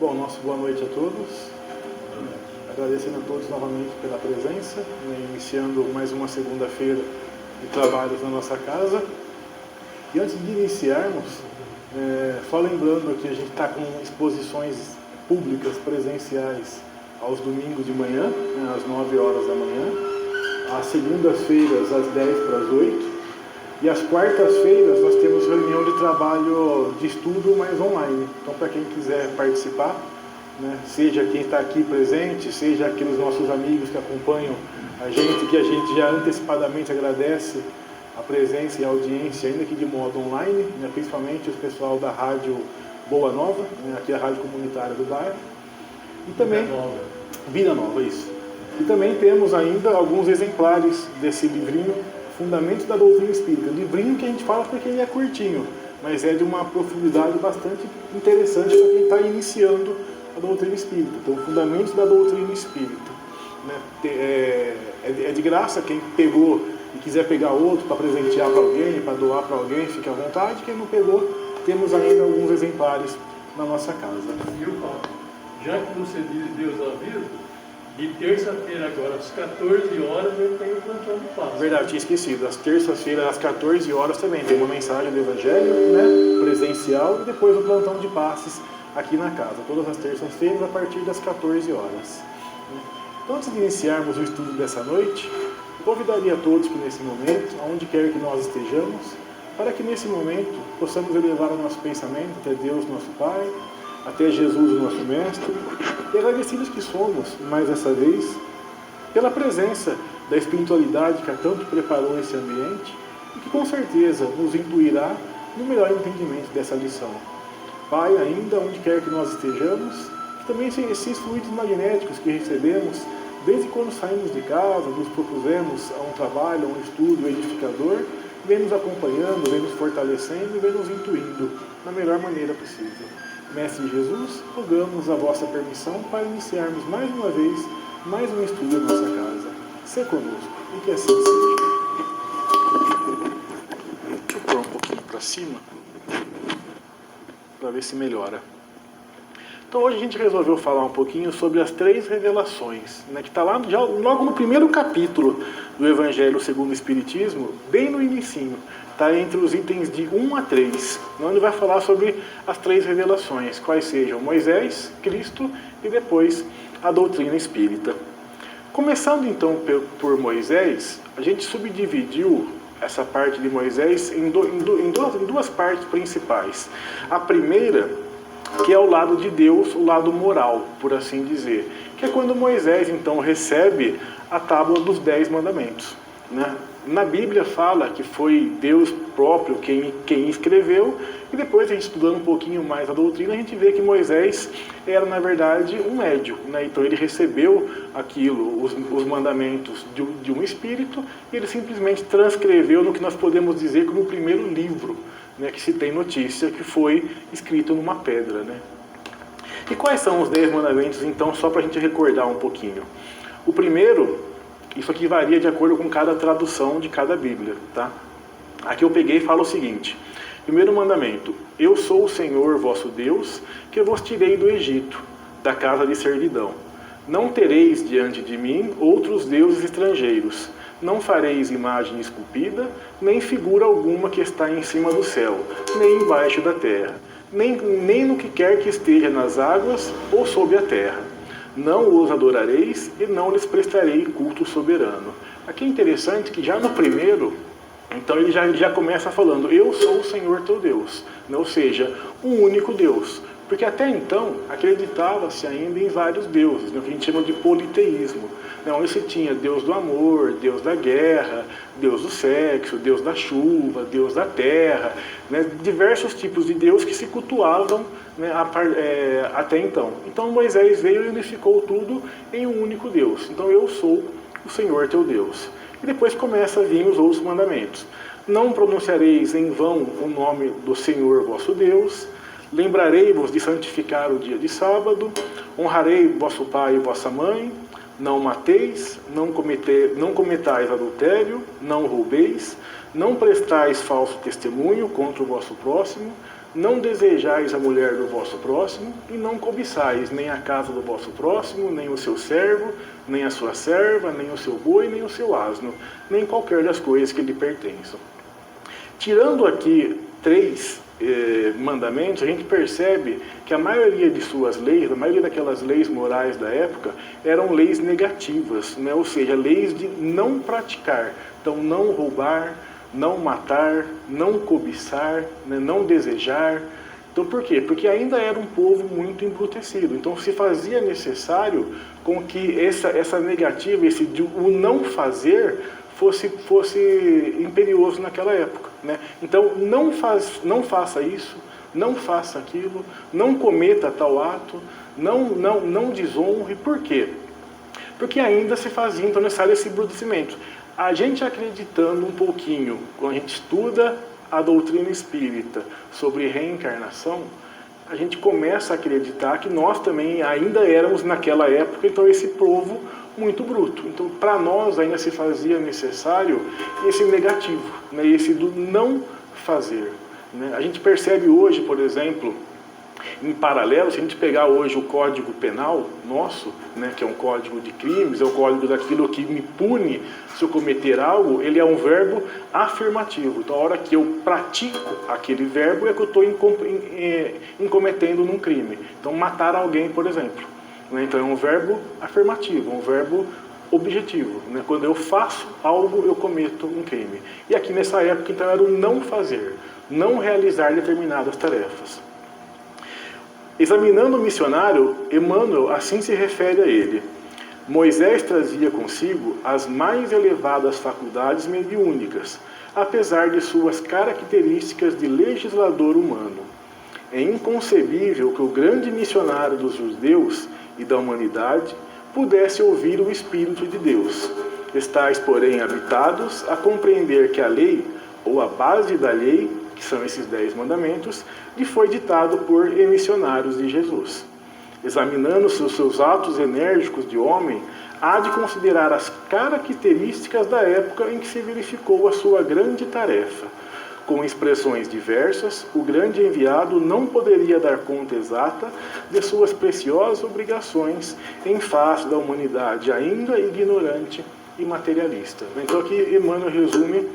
Bom, nosso boa noite a todos. Agradecendo a todos novamente pela presença, né, iniciando mais uma segunda-feira de trabalhos na nossa casa. E antes de iniciarmos, só lembrando que a gente está com exposições públicas presenciais aos domingos de manhã, né, às 9 horas da manhã, às segundas-feiras às 10 para as 8, e às quartas-feiras nós temos reunião de trabalho de estudo, mas online. Então, para quem quiser participar, né, seja quem está aqui presente, seja aqueles nossos amigos que acompanham a gente, que a gente já antecipadamente agradece a presença e a audiência, ainda que de modo online, né, principalmente o pessoal da Rádio Boa Nova, né, aqui é a Rádio Comunitária do bairro. E também Vida Nova, isso. E também temos ainda alguns exemplares desse livrinho, Fundamentos da Doutrina Espírita. Livrinho que a gente fala porque ele é curtinho, mas é de uma profundidade bastante interessante para quem está iniciando a doutrina espírita. Então, Fundamentos da Doutrina Espírita. Né? É de graça, quem pegou e quiser pegar outro para presentear para alguém, para doar para alguém, fique à vontade. Quem não pegou, temos ainda alguns exemplares na nossa casa. Viu, Paulo? Já que você diz Deus avisa, de terça-feira agora, às 14 horas, eu tenho o plantão de passe. Verdade, tinha esquecido. Às terças-feiras, às 14 horas também tem uma mensagem do Evangelho, né, presencial, e depois o plantão de passes aqui na casa. Todas as terças-feiras, a partir das 14 horas. Então, antes de iniciarmos o estudo dessa noite, convidaria a todos que nesse momento, aonde quer que nós estejamos, para que nesse momento possamos elevar o nosso pensamento até Deus, nosso Pai, até Jesus, o nosso Mestre, e agradecidos que somos, mais essa vez, pela presença da espiritualidade que a tanto preparou esse ambiente e que com certeza nos incluirá no melhor entendimento dessa lição. Pai, ainda onde quer que nós estejamos, que também esses fluidos magnéticos que recebemos desde quando saímos de casa, nos propusemos a um trabalho, a um estudo edificador, vem nos acompanhando, vem nos fortalecendo e vem nos intuindo da melhor maneira possível. Mestre Jesus, rogamos a vossa permissão para iniciarmos mais uma vez mais um estudo da nossa casa. Se conosco e que assim seja. Deixa eu pôr um pouquinho para cima para ver se melhora. Então hoje a gente resolveu falar um pouquinho sobre as 3 revelações, né, que está lá já, logo no primeiro capítulo do Evangelho segundo o Espiritismo, bem no inicinho. Está entre os itens de 1 a 3. Então ele vai falar sobre as 3 revelações, quais sejam Moisés, Cristo e depois a doutrina espírita. Começando então por Moisés, a gente subdividiu essa parte de Moisés em duas partes principais. A primeira, que é o lado de Deus, o lado moral, por assim dizer, que é quando Moisés então recebe a tábua dos 10 mandamentos, né? Na Bíblia fala que foi Deus próprio quem escreveu, e depois a gente estudando um pouquinho mais a doutrina, a gente vê que Moisés era na verdade um médium, né? Então ele recebeu aquilo, os mandamentos de um espírito, e ele simplesmente transcreveu no que nós podemos dizer como o primeiro livro, né, que se tem notícia que foi escrito numa pedra, né? E quais são os 10 mandamentos, então, só para a gente recordar um pouquinho? O primeiro, isso aqui varia de acordo com cada tradução de cada Bíblia, tá? Aqui eu peguei e falo o seguinte: primeiro mandamento, eu sou o Senhor vosso Deus, que vos tirei do Egito, da casa de servidão. Não tereis diante de mim outros deuses estrangeiros. Não fareis imagem esculpida, nem figura alguma que está em cima do céu, nem embaixo da terra, nem no que quer que esteja nas águas ou sob a terra. Não os adorareis e não lhes prestarei culto soberano. Aqui é interessante que já no primeiro, então ele já começa falando, eu sou o Senhor teu Deus, né? Ou seja, um único Deus. Porque até então acreditava-se ainda em vários deuses, né? O que a gente chama de politeísmo, né? Onde se tinha Deus do amor, Deus da guerra, Deus do sexo, Deus da chuva, Deus da terra, né? Diversos tipos de Deus que se cultuavam, né, até então. Então Moisés veio e unificou tudo em um único Deus. Então eu sou o Senhor teu Deus. E depois começa a vir os outros mandamentos. Não pronunciareis em vão o nome do Senhor vosso Deus. Lembrarei-vos de santificar o dia de sábado. Honrarei vosso pai e vossa mãe. Não mateis, não cometais adultério, não roubeis, não prestais falso testemunho contra o vosso próximo, não desejais a mulher do vosso próximo, e não cobiçais nem a casa do vosso próximo, nem o seu servo, nem a sua serva, nem o seu boi, nem o seu asno, nem qualquer das coisas que lhe pertençam. Tirando aqui 3 mandamentos, a gente percebe que a maioria de suas leis, a maioria daquelas leis morais da época, eram leis negativas, né? Ou seja, leis de não praticar. Então, não roubar, não matar, não cobiçar, né? Não desejar. Então, por quê? Porque ainda era um povo muito embrutecido. Então, se fazia necessário com que essa negativa, o não fazer, fosse imperioso naquela época, né? Então, não faça isso, não faça aquilo, não cometa tal ato, não desonre. Por quê? Porque ainda se fazia então necessário esse embrutecimento. A gente acreditando um pouquinho, quando a gente estuda a doutrina espírita sobre reencarnação, a gente começa a acreditar que nós também ainda éramos naquela época, então esse povo muito bruto. Então, para nós ainda se fazia necessário esse negativo, né? Esse do não fazer, né? A gente percebe hoje, por exemplo, em paralelo, se a gente pegar hoje o Código Penal nosso, né, que é um código de crimes, é o código daquilo que me pune se eu cometer algo, ele é um verbo afirmativo. Então, a hora que eu pratico aquele verbo é que eu estou incometendo num crime. Então, matar alguém, por exemplo. Então, é um verbo afirmativo, um verbo objetivo, né? Quando eu faço algo, eu cometo um crime. E aqui nessa época, então, era o não fazer, não realizar determinadas tarefas. Examinando o missionário, Emmanuel assim se refere a ele. Moisés trazia consigo as mais elevadas faculdades mediúnicas, apesar de suas características de legislador humano. É inconcebível que o grande missionário dos judeus e da humanidade pudesse ouvir o Espírito de Deus. Estais, porém, habitados a compreender que a lei, ou a base da lei, que são esses 10 mandamentos, lhe foi ditado por emissionários de Jesus. Examinando-se os seus atos enérgicos de homem, há de considerar as características da época em que se verificou a sua grande tarefa. Com expressões diversas, o grande enviado não poderia dar conta exata de suas preciosas obrigações em face da humanidade ainda ignorante e materialista. Então aqui Emmanuel resume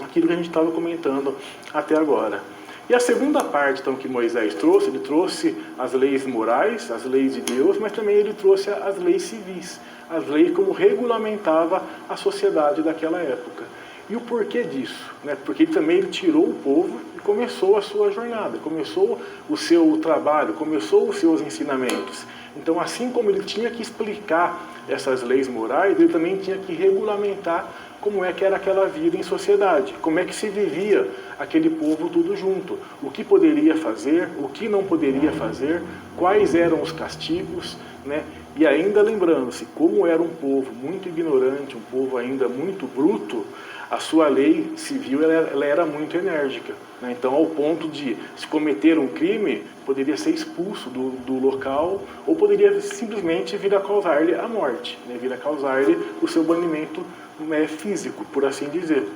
aquilo que a gente estava comentando até agora. E a segunda parte então, que Moisés trouxe, ele trouxe as leis morais, as leis de Deus, mas também ele trouxe as leis civis, as leis como regulamentava a sociedade daquela época. E o porquê disso? Né? Porque também ele tirou o povo e começou a sua jornada, começou o seu trabalho, começou os seus ensinamentos. Então, assim como ele tinha que explicar essas leis morais, ele também tinha que regulamentar como é que era aquela vida em sociedade, como é que se vivia aquele povo tudo junto, o que poderia fazer, o que não poderia fazer, quais eram os castigos, né? E ainda lembrando-se, como era um povo muito ignorante, um povo ainda muito bruto, a sua lei civil ela era muito enérgica, né? Então, ao ponto de, se cometer um crime, poderia ser expulso do local, ou poderia simplesmente vir a causar-lhe a morte, né? Vir a causar-lhe o seu banimento físico, por assim dizer.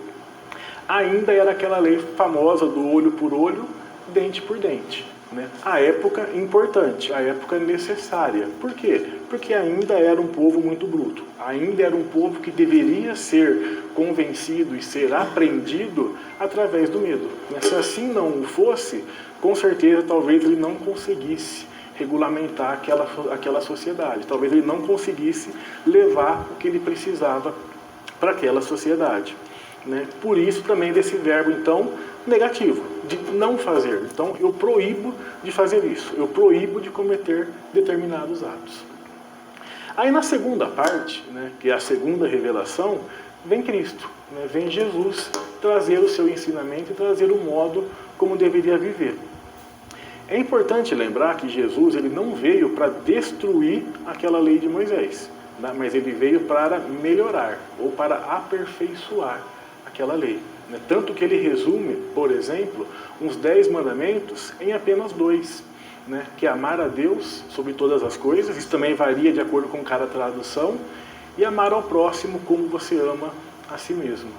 Ainda era aquela lei famosa do olho por olho, dente por dente, né? A época importante, a época necessária. Por quê? Porque ainda era um povo muito bruto, ainda era um povo que deveria ser convencido e ser apreendido através do medo. Se assim não o fosse, com certeza talvez ele não conseguisse regulamentar aquela sociedade, talvez ele não conseguisse levar o que ele precisava para aquela sociedade, né? Por isso também desse verbo, então, negativo, de não fazer. Então, eu proíbo de fazer isso, eu proíbo de cometer determinados atos. Aí na segunda parte, né, que é a segunda revelação, vem Cristo, né, vem Jesus trazer o seu ensinamento e trazer o modo como deveria viver. É importante lembrar que Jesus ele não veio para destruir aquela lei de Moisés, né, mas ele veio para melhorar ou para aperfeiçoar aquela lei. Né? Tanto que ele resume, por exemplo, uns 10 mandamentos em apenas 2. Né? Que é amar a Deus sobre todas as coisas, isso também varia de acordo com cada tradução, e amar ao próximo como você ama a si mesmo.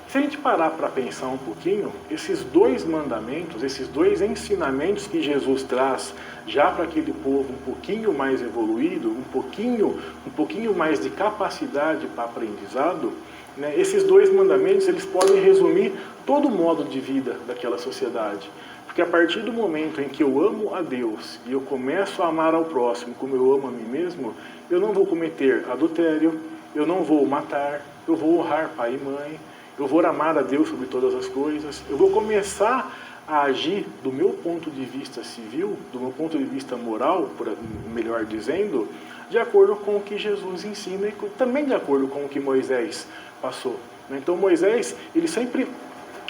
Se a gente parar para pensar um pouquinho, esses dois mandamentos, esses dois ensinamentos que Jesus traz já para aquele povo um pouquinho mais evoluído, um pouquinho mais de capacidade para aprendizado, né, esses dois mandamentos eles podem resumir todo o modo de vida daquela sociedade. Porque a partir do momento em que eu amo a Deus e eu começo a amar ao próximo como eu amo a mim mesmo, eu não vou cometer adultério, eu não vou matar, eu vou honrar pai e mãe, eu vou amar a Deus sobre todas as coisas, eu vou começar a agir do meu ponto de vista civil, do meu ponto de vista moral, melhor dizendo, de acordo com o que Jesus ensina e também de acordo com o que Moisés passou. Então Moisés, ele sempre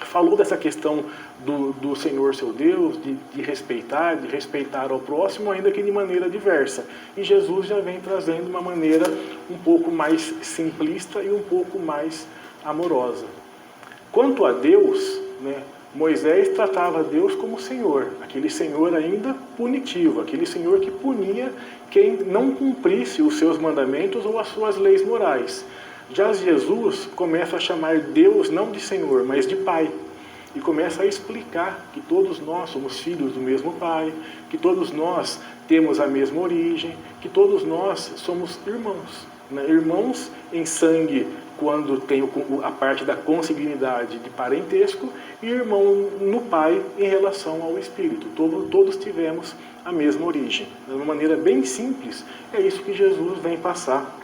falou dessa questão do Senhor seu Deus, de respeitar ao próximo, ainda que de maneira diversa. E Jesus já vem trazendo uma maneira um pouco mais simplista e um pouco mais amorosa. Quanto a Deus, né, Moisés tratava Deus como Senhor, aquele Senhor ainda punitivo, aquele Senhor que punia quem não cumprisse os seus mandamentos ou as suas leis morais. Já Jesus começa a chamar Deus não de Senhor, mas de Pai. E começa a explicar que todos nós somos filhos do mesmo Pai, que todos nós temos a mesma origem, que todos nós somos irmãos. Né? Irmãos em sangue, quando tem a parte da consanguinidade de parentesco, e irmão no Pai em relação ao Espírito. Todos tivemos a mesma origem. De uma maneira bem simples, é isso que Jesus vem passar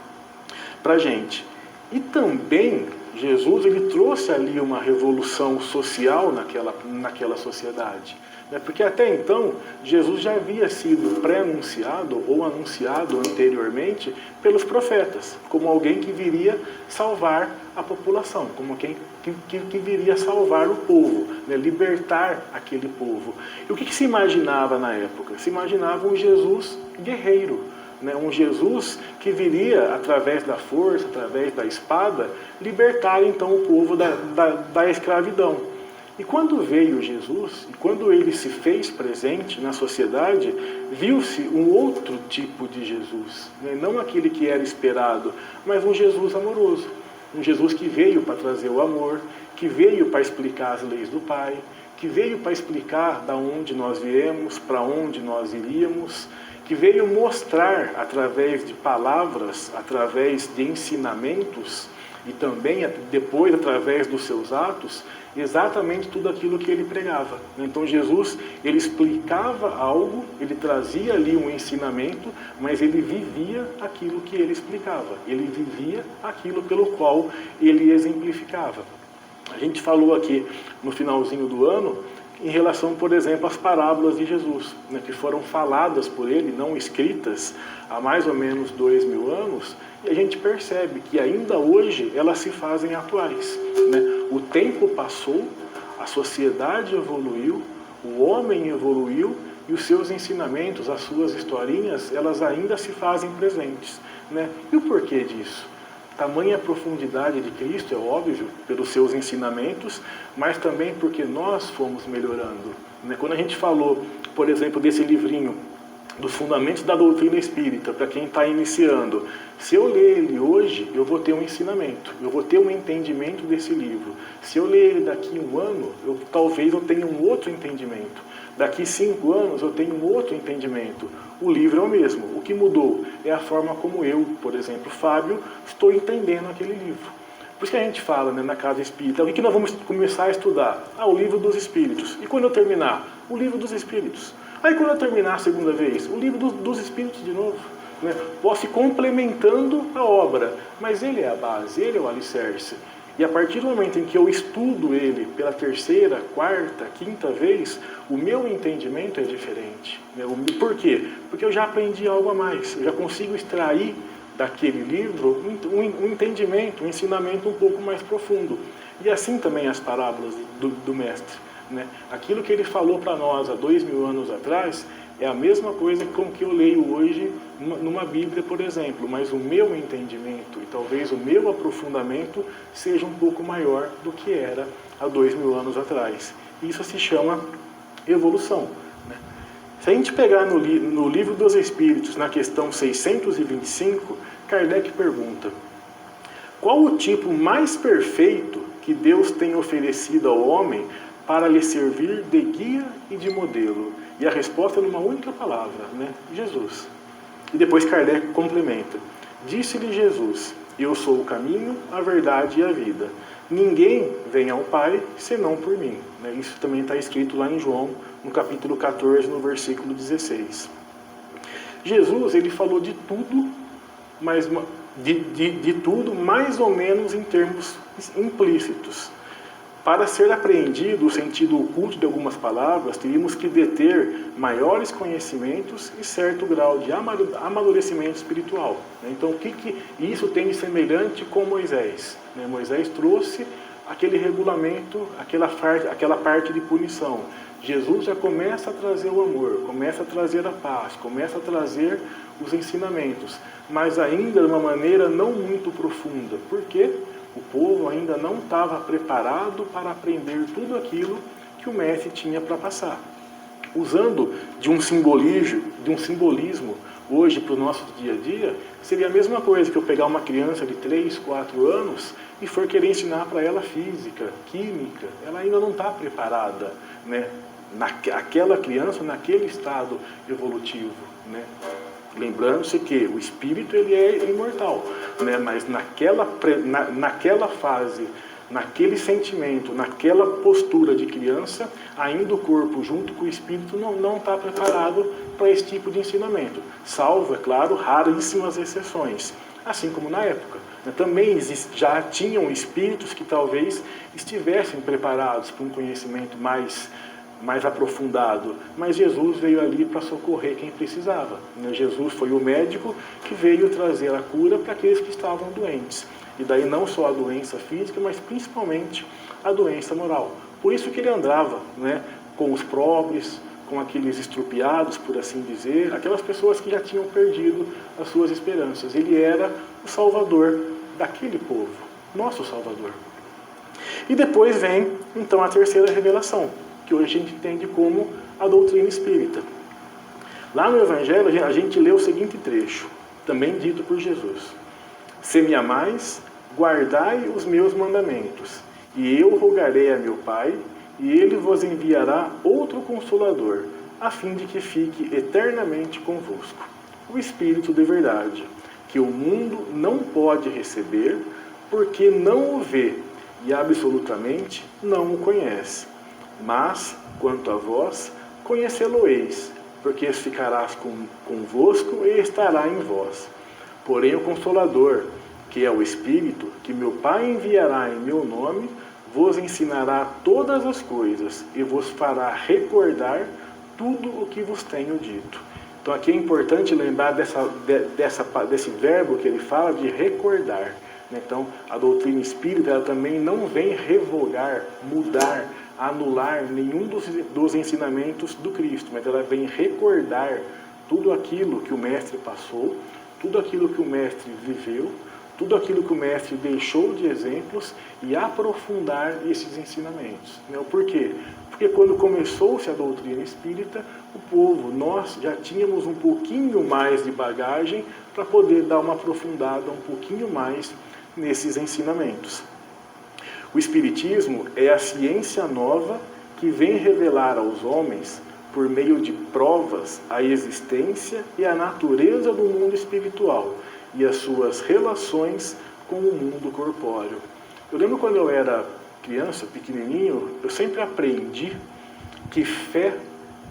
para a gente. E também Jesus ele trouxe ali uma revolução social naquela sociedade. Porque até então, Jesus já havia sido pré-anunciado ou anunciado anteriormente pelos profetas, como alguém que viria salvar a população, como quem que viria salvar o povo, né? Libertar aquele povo. E o que se imaginava na época? Se imaginava um Jesus guerreiro, né? Um Jesus que viria, através da força, através da espada, libertar então o povo da escravidão. E quando veio Jesus, e quando ele se fez presente na sociedade, viu-se um outro tipo de Jesus, né? Não aquele que era esperado, mas um Jesus amoroso. Um Jesus que veio para trazer o amor, que veio para explicar as leis do Pai, que veio para explicar da onde nós viemos, para onde nós iríamos, que veio mostrar através de palavras, através de ensinamentos, e também depois através dos seus atos, exatamente tudo aquilo que ele pregava. Então Jesus, ele explicava algo, ele trazia ali um ensinamento, mas ele vivia aquilo que ele explicava. Ele vivia aquilo pelo qual ele exemplificava. A gente falou aqui no finalzinho do ano, em relação, por exemplo, às parábolas de Jesus, né, que foram faladas por ele, não escritas, há mais ou menos 2000 anos, e a gente percebe que ainda hoje elas se fazem atuais. Né? O tempo passou, a sociedade evoluiu, o homem evoluiu, e os seus ensinamentos, as suas historinhas, elas ainda se fazem presentes. Né? E o porquê disso? Tamanha profundidade de Cristo, é óbvio, pelos seus ensinamentos, mas também porque nós fomos melhorando. Né? Quando a gente falou, por exemplo, desse livrinho, dos Fundamentos da Doutrina Espírita, para quem está iniciando, se eu ler ele hoje, eu vou ter um ensinamento, eu vou ter um entendimento desse livro. Se eu ler ele daqui a um ano, talvez eu tenha um outro entendimento. Daqui 5 anos eu tenho um outro entendimento. O livro é o mesmo. O que mudou é a forma como eu, por exemplo, Fábio, estou entendendo aquele livro. Por isso que a gente fala, né, na Casa Espírita, o que nós vamos começar a estudar? O livro dos Espíritos. E quando eu terminar? O livro dos Espíritos. Aí quando eu terminar a segunda vez? O livro dos Espíritos de novo. Né? Posso ir complementando a obra, mas ele é a base, ele é o alicerce. E a partir do momento em que eu estudo ele pela 3ª, 4ª, 5ª vez, o meu entendimento é diferente. Por quê? Porque eu já aprendi algo a mais. Eu já consigo extrair daquele livro um entendimento, um ensinamento um pouco mais profundo. E assim também as parábolas do Mestre. Né? Aquilo que ele falou para nós há 2000 anos atrás é a mesma coisa com que eu leio hoje numa Bíblia, por exemplo, mas o meu entendimento e talvez o meu aprofundamento seja um pouco maior do que era há 2000 anos atrás. Isso se chama evolução. Né? Se a gente pegar no Livro dos Espíritos, na questão 625, Kardec pergunta: qual o tipo mais perfeito que Deus tem oferecido ao homem para lhe servir de guia e de modelo? E a resposta é numa única palavra, né? Jesus. E depois Kardec complementa. Disse-lhe Jesus, eu sou o caminho, a verdade e a vida. Ninguém vem ao Pai senão por mim. Isso também está escrito lá em João, no capítulo 14, no versículo 16. Jesus, ele falou de tudo, mas de tudo mais ou menos em termos implícitos. Para ser apreendido o sentido oculto de algumas palavras, teríamos que deter maiores conhecimentos e certo grau de amadurecimento espiritual. Então, o que isso tem de semelhante com Moisés? Moisés trouxe aquele regulamento, aquela parte de punição. Jesus já começa a trazer o amor, começa a trazer a paz, começa a trazer os ensinamentos, mas ainda de uma maneira não muito profunda. Por quê? O povo ainda não estava preparado para aprender tudo aquilo que o mestre tinha para passar. Usando de um simbolismo hoje para o nosso dia a dia, seria a mesma coisa que eu pegar uma criança de 3, 4 anos e for querer ensinar para ela física, química. Ela ainda não está preparada, né? Aquela criança naquele estado evolutivo, né? Lembrando-se que o espírito ele é imortal, né? Mas naquela fase, naquele sentimento, naquela postura de criança, ainda o corpo junto com o espírito não está preparado para esse tipo de ensinamento, salvo, é claro, raríssimas exceções, assim como na época. Também já tinham espíritos que talvez estivessem preparados para um conhecimento mais aprofundado, mas Jesus veio ali para socorrer quem precisava. Jesus foi o médico que veio trazer a cura para aqueles que estavam doentes. E daí não só a doença física, mas principalmente a doença moral. Por isso que ele andava, né, com os pobres, com aqueles estrupiados, por assim dizer, aquelas pessoas que já tinham perdido as suas esperanças. Ele era o salvador daquele povo, nosso salvador. E depois vem, então, a terceira revelação, que hoje a gente entende como a doutrina espírita. Lá no Evangelho a gente lê o seguinte trecho, também dito por Jesus. Se me amais, guardai os meus mandamentos, e eu rogarei a meu Pai, e ele vos enviará outro Consolador, a fim de que fique eternamente convosco, o Espírito de verdade, que o mundo não pode receber, porque não o vê, e absolutamente não o conhece. Mas, quanto a vós, conhecê-lo-eis, porque ficarás convosco e estará em vós. Porém o Consolador, que é o Espírito, que meu Pai enviará em meu nome, vos ensinará todas as coisas e vos fará recordar tudo o que vos tenho dito. Então aqui é importante lembrar desse verbo que ele fala de recordar. Então a doutrina espírita ela também não vem revogar, mudar, anular nenhum dos ensinamentos do Cristo, mas ela vem recordar tudo aquilo que o Mestre passou, tudo aquilo que o Mestre viveu, tudo aquilo que o Mestre deixou de exemplos e aprofundar esses ensinamentos. Por quê? Porque quando começou-se a doutrina espírita, o povo, nós já tínhamos um pouquinho mais de bagagem para poder dar uma aprofundada um pouquinho mais nesses ensinamentos. O Espiritismo é a ciência nova que vem revelar aos homens, por meio de provas, a existência e a natureza do mundo espiritual e as suas relações com o mundo corpóreo. Eu lembro quando eu era criança, pequenininho, eu sempre aprendi que fé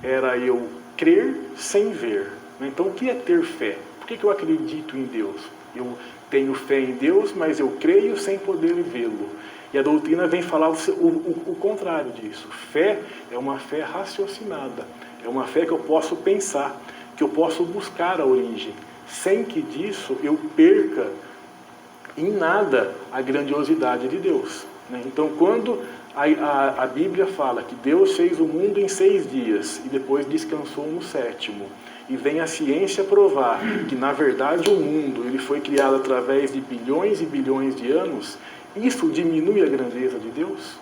era eu crer sem ver. Então, o que é ter fé? Por que eu acredito em Deus? Eu tenho fé em Deus, mas eu creio sem poder vê-lo. E a doutrina vem falar o contrário disso. Fé é uma fé raciocinada. É uma fé que eu posso pensar, que eu posso buscar a origem, sem que disso eu perca em nada a grandiosidade de Deus. Então, quando a Bíblia fala que Deus fez o mundo em 6 dias e depois descansou no 7º, e vem a ciência provar que, na verdade, o mundo ele foi criado através de bilhões e bilhões de anos, isso diminui a grandeza de Deus?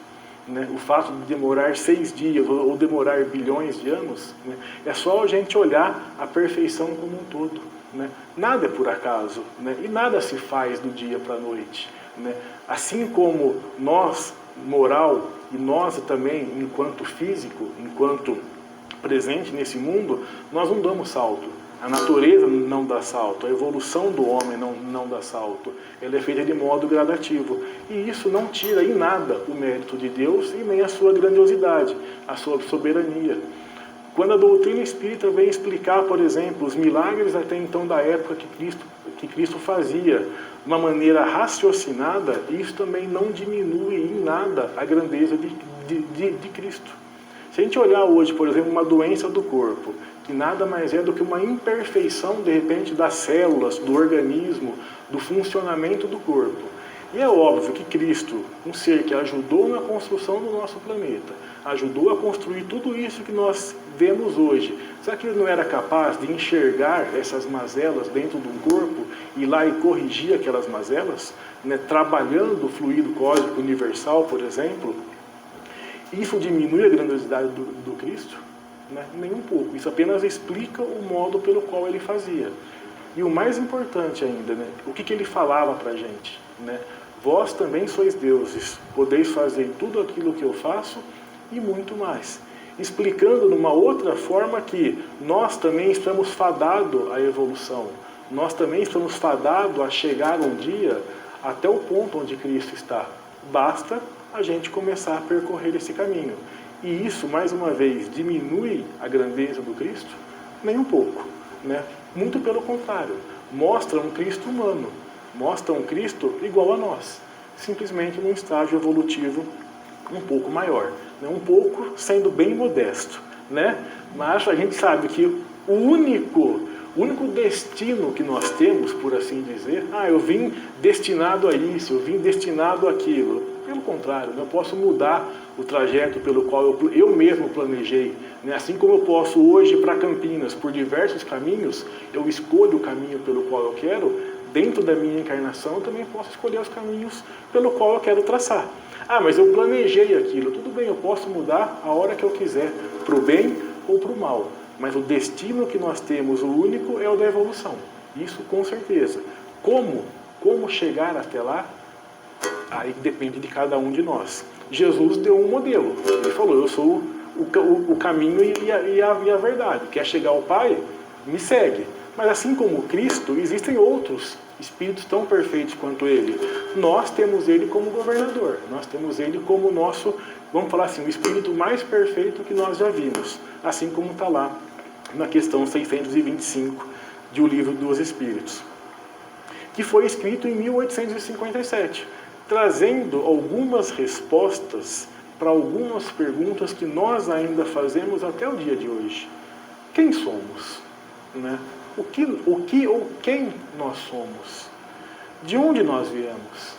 O fato de demorar 6 dias ou demorar bilhões de anos, é só a gente olhar a perfeição como um todo. Nada é por acaso, e nada se faz do dia para a noite. Assim como nós moral, e nós também, enquanto físico, enquanto presente nesse mundo, nós não damos salto. A natureza não dá salto, a evolução do homem não dá salto. Ela é feita de modo gradativo. E isso não tira em nada o mérito de Deus e nem a sua grandiosidade, a sua soberania. Quando a doutrina espírita vem explicar, por exemplo, os milagres até então da época que Cristo fazia, de uma maneira raciocinada, isso também não diminui em nada a grandeza de Cristo. Se a gente olhar hoje, por exemplo, uma doença do corpo, que nada mais é do que uma imperfeição, de repente, das células, do organismo, do funcionamento do corpo. E é óbvio que Cristo, um ser que ajudou na construção do nosso planeta, ajudou a construir tudo isso que nós vemos hoje, será que ele não era capaz de enxergar essas mazelas dentro de um corpo, ir lá e corrigir aquelas mazelas, né, trabalhando o fluido cósmico universal, por exemplo? Isso diminui a grandiosidade do Cristo? Né? Nem um pouco. Isso apenas explica o modo pelo qual ele fazia. E o mais importante ainda, né? O que ele falava para a gente? Né? Vós também sois deuses, podeis fazer tudo aquilo que eu faço e muito mais. Explicando numa outra forma que nós também estamos fadados à evolução. Nós também estamos fadados a chegar um dia até o ponto onde Cristo está. Basta a gente começar a percorrer esse caminho. E isso, mais uma vez, diminui a grandeza do Cristo? Nem um pouco. Né? Muito pelo contrário. Mostra um Cristo humano. Mostra um Cristo igual a nós. Simplesmente num estágio evolutivo um pouco maior. Né? Um pouco sendo bem modesto. Né? Mas a gente sabe que o único destino que nós temos, por assim dizer, eu vim destinado a isso, eu vim destinado àquilo. Pelo contrário, eu posso mudar o trajeto pelo qual eu mesmo planejei. Né? Assim como eu posso hoje ir para Campinas por diversos caminhos, eu escolho o caminho pelo qual eu quero, dentro da minha encarnação eu também posso escolher os caminhos pelo qual eu quero traçar. Mas eu planejei aquilo, tudo bem, eu posso mudar a hora que eu quiser, para o bem ou para o mal. Mas o destino que nós temos, o único, é o da evolução. Isso com certeza. Como chegar até lá? Aí depende de cada um de nós. Jesus deu um modelo. Ele falou, eu sou o caminho e a verdade. Quer chegar ao Pai? Me segue. Mas assim como Cristo, existem outros espíritos tão perfeitos quanto Ele. Nós temos Ele como governador. Nós temos Ele como nosso, vamos falar assim, o espírito mais perfeito que nós já vimos. Assim como está lá na questão 625 de O Livro dos Espíritos, que foi escrito em 1857, trazendo algumas respostas para algumas perguntas que nós ainda fazemos até o dia de hoje. Quem somos? Né? O que ou quem nós somos? De onde nós viemos?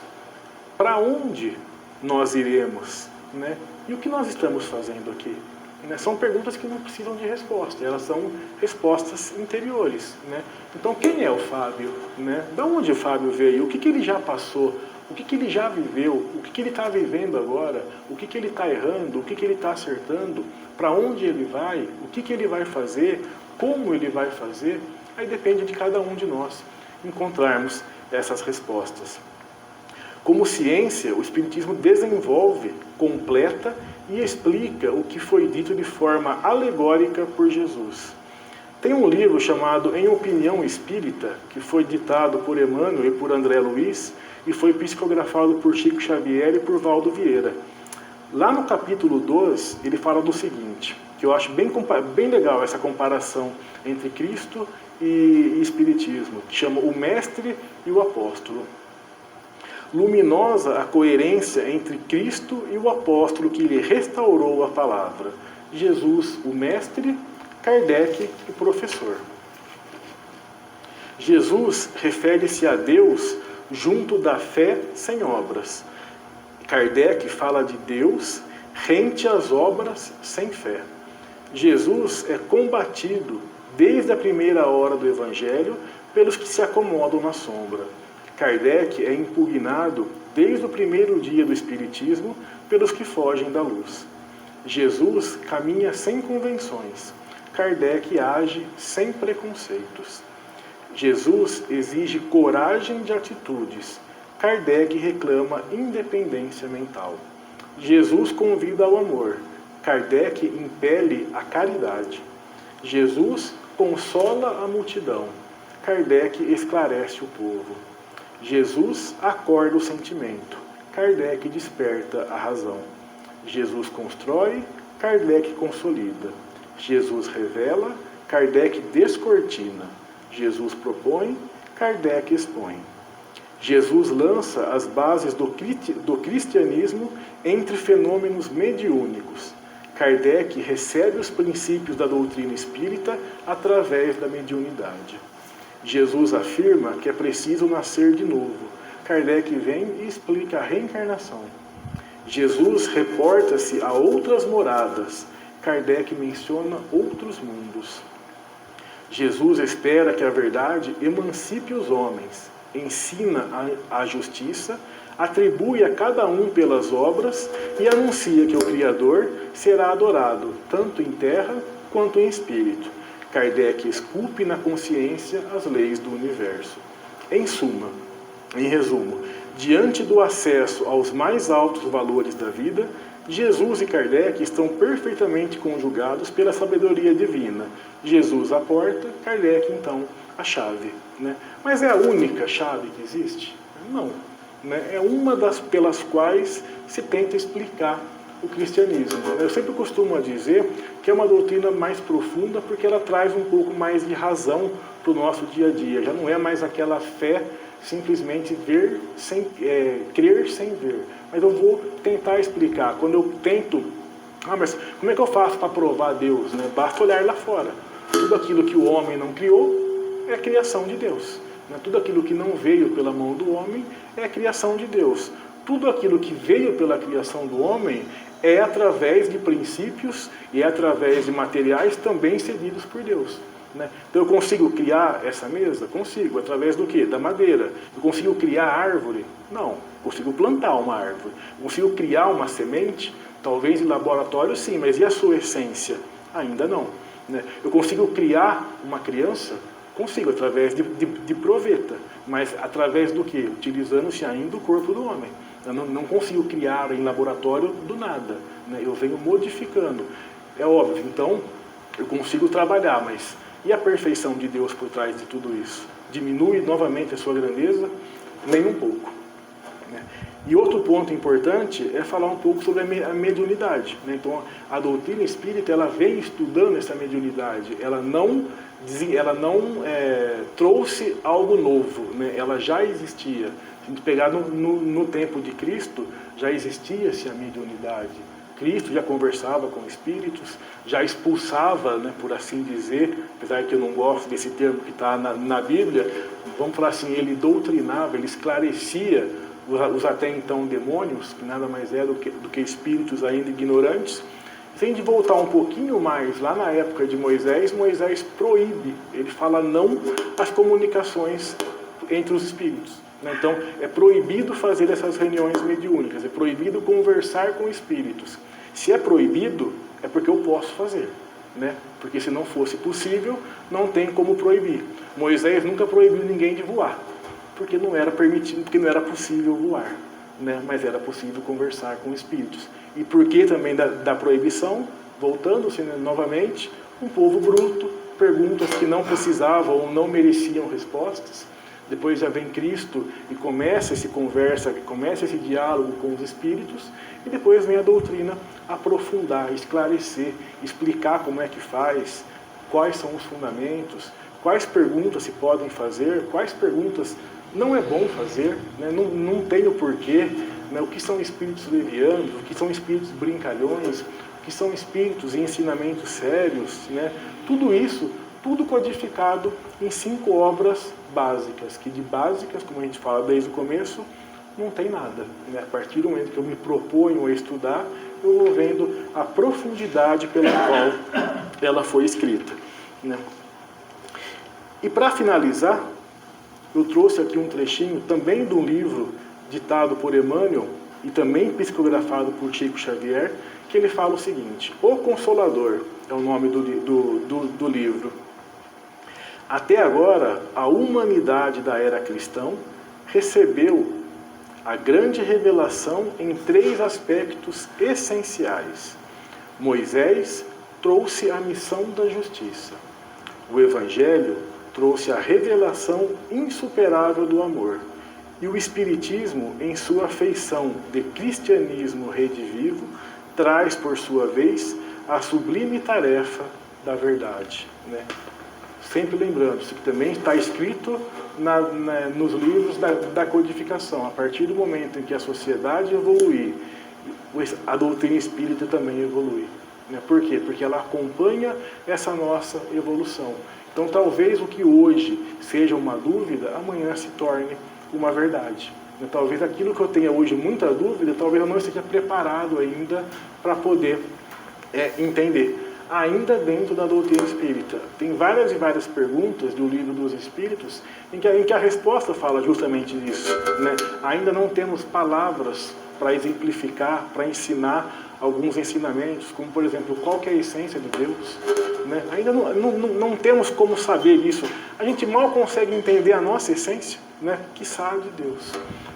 Para onde nós iremos? Né? E o que nós estamos fazendo aqui? Né? São perguntas que não precisam de resposta, elas são respostas interiores. Né? Então, quem é o Fábio? Né? De onde o Fábio veio? O que ele já passou? O que ele já viveu? O que ele está vivendo agora? O que ele está errando? O que ele está acertando? Para onde ele vai? O que ele vai fazer? Como ele vai fazer? Aí depende de cada um de nós encontrarmos essas respostas. Como ciência, o Espiritismo desenvolve, completa e explica o que foi dito de forma alegórica por Jesus. Tem um livro chamado Em Opinião Espírita, que foi ditado por Emmanuel e por André Luiz, e foi psicografado por Chico Xavier e por Valdo Vieira. Lá no capítulo 2, ele fala do seguinte, que eu acho bem legal essa comparação entre Cristo e Espiritismo, que chama o Mestre e o Apóstolo. Luminosa a coerência entre Cristo e o apóstolo que lhe restaurou a palavra. Jesus, o mestre, Kardec, o professor. Jesus refere-se a Deus junto da fé sem obras. Kardec fala de Deus rente às obras sem fé. Jesus é combatido desde a primeira hora do Evangelho pelos que se acomodam na sombra. Kardec é impugnado desde o primeiro dia do Espiritismo pelos que fogem da luz. Jesus caminha sem convenções. Kardec age sem preconceitos. Jesus exige coragem de atitudes. Kardec reclama independência mental. Jesus convida ao amor. Kardec impele a caridade. Jesus consola a multidão. Kardec esclarece o povo. Jesus acorda o sentimento. Kardec desperta a razão. Jesus constrói. Kardec consolida. Jesus revela. Kardec descortina. Jesus propõe. Kardec expõe. Jesus lança as bases do cristianismo entre fenômenos mediúnicos. Kardec recebe os princípios da doutrina espírita através da mediunidade. Jesus afirma que é preciso nascer de novo. Kardec vem e explica a reencarnação. Jesus reporta-se a outras moradas. Kardec menciona outros mundos. Jesus espera que a verdade emancipe os homens, ensina a justiça, atribui a cada um pelas obras e anuncia que o Criador será adorado, tanto em terra quanto em espírito. Kardec esculpe na consciência as leis do universo. Em resumo, diante do acesso aos mais altos valores da vida, Jesus e Kardec estão perfeitamente conjugados pela sabedoria divina. Jesus a porta, Kardec, então, a chave. Né? Mas é a única chave que existe? Não. Né? É uma das pelas quais se tenta explicar o cristianismo. Eu sempre costumo dizer que é uma doutrina mais profunda porque ela traz um pouco mais de razão para o nosso dia a dia. Já não é mais aquela fé simplesmente crer sem ver. Mas eu vou tentar explicar. Quando eu tento, mas como é que eu faço para provar Deus? Né? Basta olhar lá fora. Tudo aquilo que o homem não criou é a criação de Deus. Né? Tudo aquilo que não veio pela mão do homem é a criação de Deus. Tudo aquilo que veio pela criação do homem é através de princípios e é através de materiais também cedidos por Deus. Né? Então eu consigo criar essa mesa? Consigo. Através do quê? Da madeira. Eu consigo criar árvore? Não. Consigo plantar uma árvore. Eu consigo criar uma semente? Talvez em laboratório sim, mas e a sua essência? Ainda não. Né? Eu consigo criar uma criança? Consigo, através de proveta. Mas através do quê? Utilizando-se ainda o corpo do homem. Eu não consigo criar em laboratório do nada. Né? Eu venho modificando. É óbvio, então eu consigo trabalhar, mas e a perfeição de Deus por trás de tudo isso? Diminui novamente a sua grandeza? Nem um pouco. Né? E outro ponto importante é falar um pouco sobre a mediunidade. Né? Então, a doutrina espírita ela vem estudando essa mediunidade. Ela não trouxe algo novo. Né? Ela já existia. Se a gente pegar no tempo de Cristo, já existia-se a mediunidade. Cristo já conversava com espíritos, já expulsava, né, por assim dizer, apesar que eu não gosto desse termo que está na Bíblia, vamos falar assim, ele doutrinava, ele esclarecia os até então demônios, que nada mais é do que espíritos ainda ignorantes. Se a gente voltar um pouquinho mais, lá na época de Moisés proíbe, ele fala não às comunicações entre os espíritos. Então, é proibido fazer essas reuniões mediúnicas, é proibido conversar com espíritos. Se é proibido, é porque eu posso fazer. Né? Porque se não fosse possível, não tem como proibir. Moisés nunca proibiu ninguém de voar, porque não era permitido, porque não era possível voar. Né? Mas era possível conversar com espíritos. E por que também da proibição? Voltando-se, né, novamente, um povo bruto, perguntas que não precisavam ou não mereciam respostas. Depois já vem Cristo e começa esse diálogo com os espíritos, e depois vem a doutrina aprofundar, esclarecer, explicar como é que faz, quais são os fundamentos, quais perguntas se podem fazer, quais perguntas não é bom fazer, né? Não tem o porquê, né? O que são espíritos levianos, o que são espíritos brincalhões, o que são espíritos e ensinamentos sérios, né? Tudo isso, tudo codificado em 5 obras básicas, que de básicas, como a gente fala desde o começo, não tem nada. Né? A partir do momento que eu me proponho a estudar, eu vou vendo a profundidade pela qual ela foi escrita. Né? E para finalizar, eu trouxe aqui um trechinho também de um livro ditado por Emmanuel e também psicografado por Chico Xavier, que ele fala o seguinte: O Consolador é o nome do livro. Até agora, a humanidade da era cristã recebeu a grande revelação em 3 aspectos essenciais. Moisés trouxe a missão da justiça. O Evangelho trouxe a revelação insuperável do amor. E o Espiritismo, em sua feição de cristianismo redivivo, traz, por sua vez, a sublime tarefa da verdade. Né? Sempre lembrando, isso também está escrito nos livros da codificação. A partir do momento em que a sociedade evoluir, a doutrina espírita também evolui. Né? Por quê? Porque ela acompanha essa nossa evolução. Então, talvez o que hoje seja uma dúvida, amanhã se torne uma verdade. Talvez aquilo que eu tenha hoje muita dúvida, talvez eu não esteja preparado ainda para poder entender. Ainda dentro da doutrina espírita. Tem várias e várias perguntas do Livro dos Espíritos em que a resposta fala justamente disso. Né? Ainda não temos palavras para exemplificar, para ensinar alguns ensinamentos, como, por exemplo, qual que é a essência de Deus. Né? Ainda não temos como saber isso. A gente mal consegue entender a nossa essência, né? Quiçá de Deus.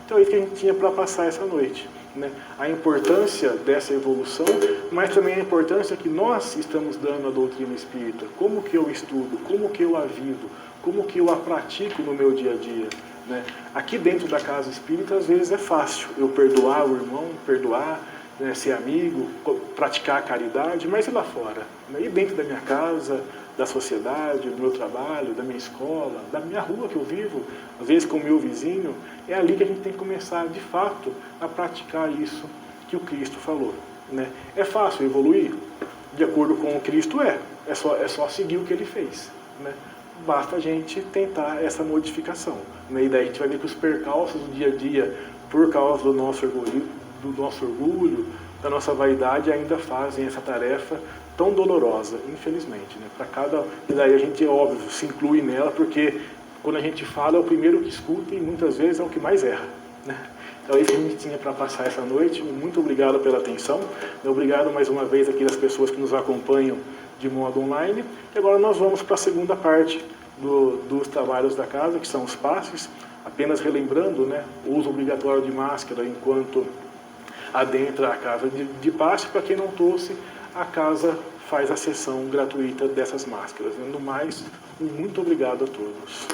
Então é isso que a gente tinha para passar essa noite. Né? A importância dessa evolução, mas também a importância que nós estamos dando à doutrina espírita. Como que eu estudo, como que eu a vivo, como que eu a pratico no meu dia a dia. Né? Aqui dentro da casa espírita, às vezes é fácil eu perdoar o irmão, perdoar, né, ser amigo, praticar a caridade, mas e lá fora? Né? E dentro da minha casa, da sociedade, do meu trabalho, da minha escola, da minha rua que eu vivo, às vezes com o meu vizinho, é ali que a gente tem que começar, de fato, a praticar isso que o Cristo falou. Né? É fácil evoluir? De acordo com o Cristo é só seguir o que ele fez. Né? Basta a gente tentar essa modificação. Né? E daí a gente vai ver que os percalços do dia a dia, por causa do nosso orgulho, da nossa vaidade, ainda fazem essa tarefa tão dolorosa, infelizmente. Né? E daí a gente, óbvio, se inclui nela, porque quando a gente fala é o primeiro que escuta e muitas vezes é o que mais erra. Né? Então é isso que a gente tinha para passar essa noite. Muito obrigado pela atenção. Obrigado mais uma vez aqui às pessoas que nos acompanham de modo online. E agora nós vamos para a segunda parte dos trabalhos da casa, que são os passes. Apenas relembrando, né, o uso obrigatório de máscara enquanto adentra a casa de passe. Para quem não trouxe, a casa faz a sessão gratuita dessas máscaras. No mais, muito obrigado a todos.